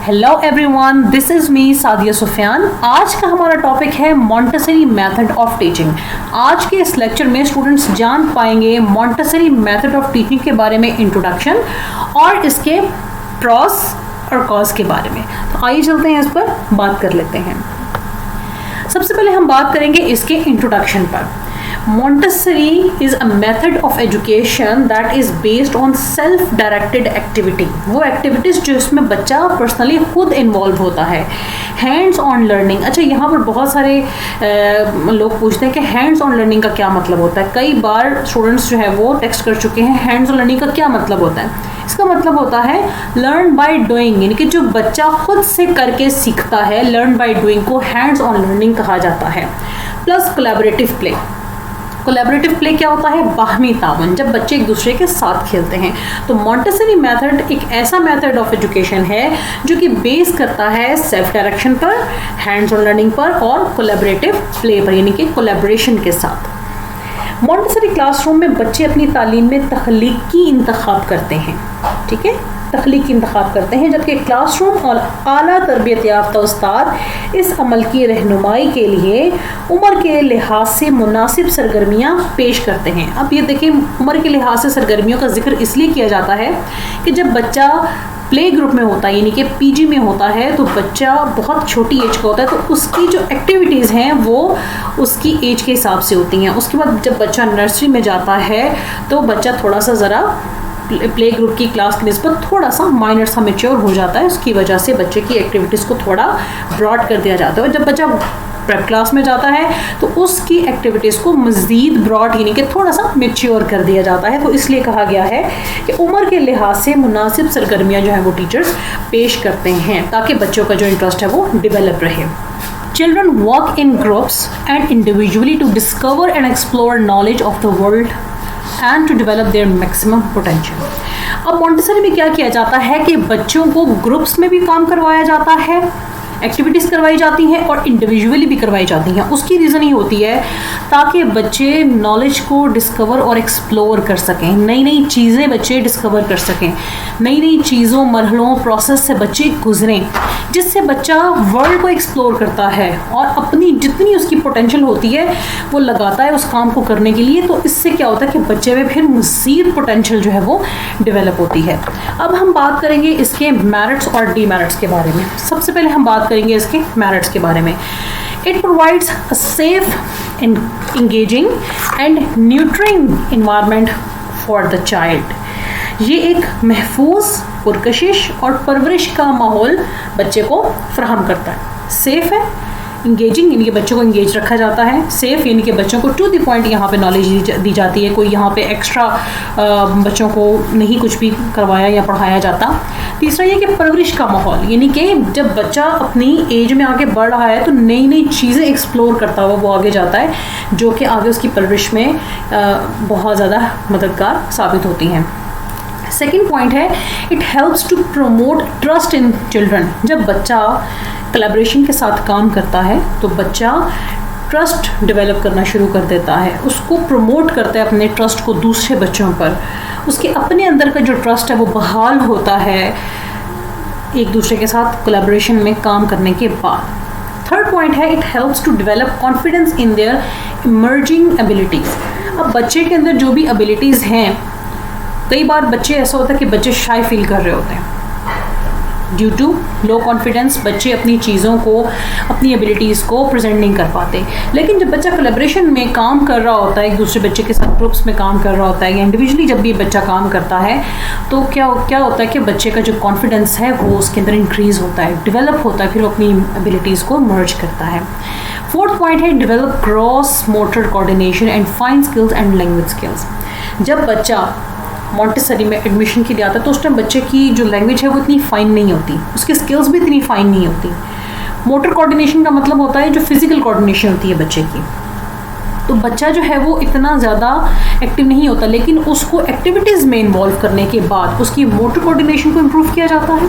Hello everyone, this is me Sadia Sufiyan. आज का हमारा टॉपिक है मॉन्टेसरी मेथड ऑफ टीचिंग। आज के इस लेक्चर में स्टूडेंट्स जान पाएंगे मॉन्टेसरी मेथड ऑफ टीचिंग के बारे में इंट्रोडक्शन और इसके प्रॉस और कॉज के बारे में। तो आइए चलते हैं इस पर बात कर लेते हैं। सबसे पहले हम बात करेंगे इसके इंट्रोडक्शन पर। Montessori is a method of education that is based on self-directed activity। वो एक्टिविटीज़ जो इसमें बच्चा पर्सनली खुद इन्वॉल्व होता है। Hands on learning. अच्छा, यहाँ पर बहुत सारे लोग पूछते हैं कि हैंड्स ऑन लर्निंग का क्या मतलब होता है। कई बार स्टूडेंट्स जो है वो टेक्स्ट कर चुके हैं, हैंड्स ऑन लर्निंग का क्या मतलब होता है। इसका मतलब होता है लर्न बाय डूइंग, यानी कि जो बच्चा खुद से करके सीखता है, लर्न बाय डूइंग को हैंड्स ऑन लर्निंग कहा जाता है। Plus collaborative play. Collaborative play क्या होता है? बाहमी तावन, जब बच्चे एक दूसरे के साथ खेलते हैं। तो मॉन्टेसरी मेथड एक ऐसा मेथड ऑफ एजुकेशन है जो कि बेस करता है सेल्फ डायरेक्शन पर, हैंड्स ऑन लर्निंग पर और कोलैबोरेटिव प्ले पर, यानी कि कोलैबोरेशन के साथ। मॉन्टेसरी क्लासरूम में बच्चे अपनी तालीम में तख्लीकी इंतखाब करते हैं, ठीक है, तख्लीकी इंतखाब करते हैं, जबकि क्लासरूम और आला तरबियत याफ्ता उस्ताद इस अमल की रहनुमाई के लिए उम्र के लिहाज से मुनासिब सरगर्मियाँ पेश करते हैं। अब ये देखिए, उम्र के लिहाज से सरगर्मियों का जिक्र इसलिए किया जाता है कि जब बच्चा प्ले ग्रुप में होता है, यानी कि पीजी में होता है, तो बच्चा बहुत छोटी एज का होता है, तो उसकी जो एक्टिविटीज़ हैं वो उसकी एज के हिसाब से होती हैं। उसके बाद जब बच्चा नर्सरी में जाता है तो बच्चा थोड़ा सा ज़रा प्ले ग्रुप की क्लास की निस्बत थोड़ा सा माइनर सा मैच्योर हो जाता है। उसकी वजह से बच्चे की एक्टिविटीज़ को थोड़ा ब्रॉड कर दिया जाता है। जब बच्चा प्रेप क्लास में जाता है तो उसकी एक्टिविटीज़ को मज़ीद ब्रॉड, यानी कि थोड़ा सा मैच्योर कर दिया जाता है। तो इसलिए कहा गया है कि उम्र के लिहाज से मुनासिब सरगर्मियाँ जो हैं वो टीचर्स पेश करते हैं ताकि बच्चों का जो इंटरेस्ट है वो डेवलप रहे। Children work in groups and individually to discover and explore knowledge of the world and to develop their maximum potential। अब मॉन्टेसरी में क्या किया जाता है कि बच्चों को ग्रुप्स में भी काम करवाया जाता है, एक्टिविटीज़ करवाई जाती हैं और इंडिविजुअली भी करवाई जाती हैं। उसकी रीज़न ही होती है ताकि बच्चे नॉलेज को डिस्कवर और एक्सप्लोर कर सकें, नई नई चीज़ें बच्चे डिस्कवर कर सकें, नई नई चीज़ों, मरहलों, प्रोसेस से बच्चे गुजरें, जिससे बच्चा वर्ल्ड को एक्सप्लोर करता है और अपनी जितनी उसकी पोटेंशियल होती है वो लगाता है उस काम को करने के लिए। तो इससे क्या होता है कि बच्चे में फिर मज़ीद पोटेंशियल जो है वो डेवलप होती है। अब हम बात करेंगे इसके मेरिट्स और डीमेरिट्स के बारे में। सबसे पहले हम बात करेंगे इसके मेरिट्स के बारे में। It provides a safe and engaging and nurturing environment for the child. ये एक महफूज, पुरकशिश और परवरिश का माहौल बच्चे को फराहम करता है। सेफ है, इंगेजिंग यानी कि बच्चों को इंगेज रखा जाता है, सेफ यानी कि बच्चों को टू द पॉइंट यहाँ पे नॉलेज दी जाती है, कोई यहाँ पे एक्स्ट्रा बच्चों को नहीं कुछ भी करवाया या पढ़ाया जाता। तीसरा ये कि परवरिश का माहौल, यानी कि जब बच्चा अपनी एज में आगे बढ़ रहा है तो नई नई चीज़ें एक्सप्लोर करता हुआ वो आगे जाता है, जो कि आगे उसकी परवरिश में बहुत ज़्यादा मददगार साबित होती हैं। सेकेंड पॉइंट है, it helps to promote trust in children. जब बच्चा कोलैबोरेशन के साथ काम करता है तो बच्चा ट्रस्ट डेवलप करना शुरू कर देता है, उसको प्रमोट करता है अपने ट्रस्ट को दूसरे बच्चों पर, उसके अपने अंदर का जो ट्रस्ट है वो बहाल होता है एक दूसरे के साथ कोलैबोरेशन में काम करने के बाद। थर्ड पॉइंट है, it helps to develop confidence in their emerging abilities. अब बच्चे के अंदर जो भी एबिलिटीज़ हैं, कई बार बच्चे ऐसा होता है कि बच्चे शाय फील कर रहे होते हैं ड्यू टू लो कॉन्फिडेंस, बच्चे अपनी चीज़ों को, अपनी एबिलिटीज़ को प्रेजेंट नहीं कर पाते। लेकिन जब बच्चा कोलैबोरेशन में काम कर रहा होता है, एक दूसरे बच्चे के साथ ग्रुप्स में काम कर रहा होता है या इंडिविजुअली जब भी बच्चा काम करता है तो क्या होता है कि बच्चे का जो कॉन्फिडेंस है वो उसके अंदर इंक्रीज़ होता है, डेवलप होता है, फिर वो अपनी एबिलिटीज़ को मर्ज करता है। फोर्थ पॉइंट है, develop cross motor coordination and fine skills and language skills. जब बच्चा मॉन्टेसरी में एडमिशन के लिए आता है तो उस टाइम बच्चे की जो लैंग्वेज है वो इतनी फाइन नहीं होती, उसकी स्किल्स भी इतनी फाइन नहीं होती। मोटर कोऑर्डिनेशन का मतलब होता है जो फिजिकल कोऑर्डिनेशन होती है बच्चे की। तो बच्चा जो है वो इतना ज़्यादा एक्टिव नहीं होता, लेकिन उसको एक्टिविटीज़ में इन्वॉल्व करने के बाद उसकी मोटर कोऑर्डिनेशन को इम्प्रूव किया जाता है,